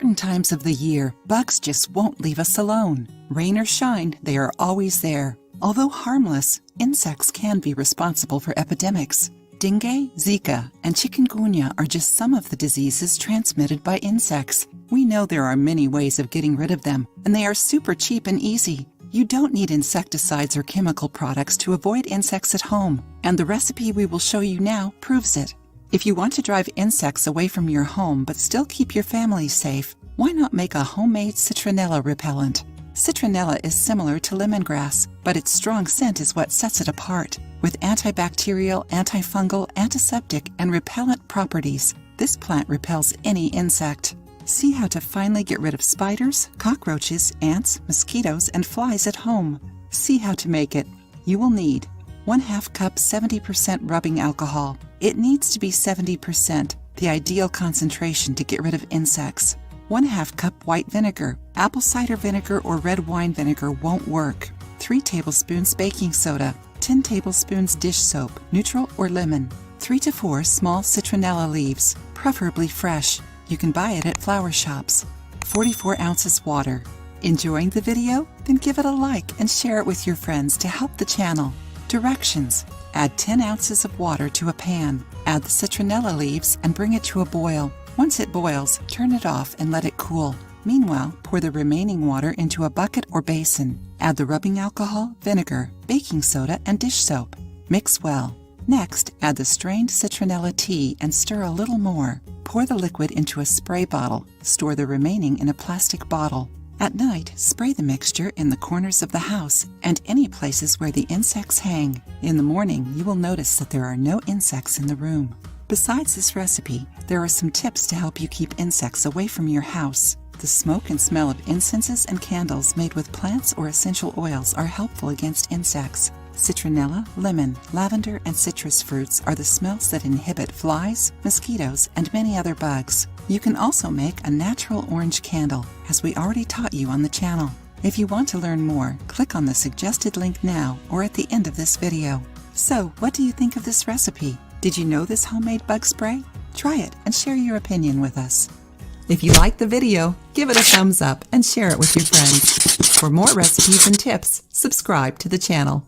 certain times of the year, bugs just won't leave us alone. Rain or shine, they are always there. Although harmless, insects can be responsible for epidemics. Dengue, zika, and chikungunya are just some of the diseases transmitted by insects. We know there are many ways of getting rid of them, and they are super cheap and easy. You don't need insecticides or chemical products to avoid insects at home, and the recipe we will show you now proves it. If you want to drive insects away from your home but still keep your family safe, why not make a homemade citronella repellent? Citronella is similar to lemongrass, but its strong scent is what sets it apart. With antibacterial, antifungal, antiseptic, and repellent properties, this plant repels any insect. See how to finally get rid of spiders, cockroaches, ants, mosquitoes, and flies at home. See how to make it. You will need 1/2 cup 70% rubbing alcohol. It needs to be 70%, the ideal concentration to get rid of insects. 1/2 cup white vinegar. Apple cider vinegar or red wine vinegar won't work. 3 tablespoons baking soda. 10 tablespoons dish soap, neutral or lemon. 3 to 4 small citronella leaves, preferably fresh. You can buy it at flower shops. 44 ounces water. Enjoying the video? Then give it a like and share it with your friends to help the channel. Directions: add 10 ounces of water to a pan. Add the citronella leaves and bring it to a boil. Once it boils, turn it off and let it cool. Meanwhile, pour the remaining water into a bucket or basin. Add the rubbing alcohol, vinegar, baking soda, and dish soap. Mix well. Next, add the strained citronella tea and stir a little more. Pour the liquid into a spray bottle. Store the remaining in a plastic bottle. At night, spray the mixture in the corners of the house and any places where the insects hang. In the morning, you will notice that there are no insects in the room. Besides this recipe, there are some tips to help you keep insects away from your house. The smoke and smell of incenses and candles made with plants or essential oils are helpful against insects. Citronella, lemon, lavender, and citrus fruits are the smells that inhibit flies, mosquitoes, and many other bugs. You can also make a natural orange candle, as we already taught you on the channel. If you want to learn more, click on the suggested link now or at the end of this video. So, what do you think of this recipe? Did you know this homemade bug spray? Try it and share your opinion with us. If you liked the video, give it a thumbs up and share it with your friends. For more recipes and tips, subscribe to the channel.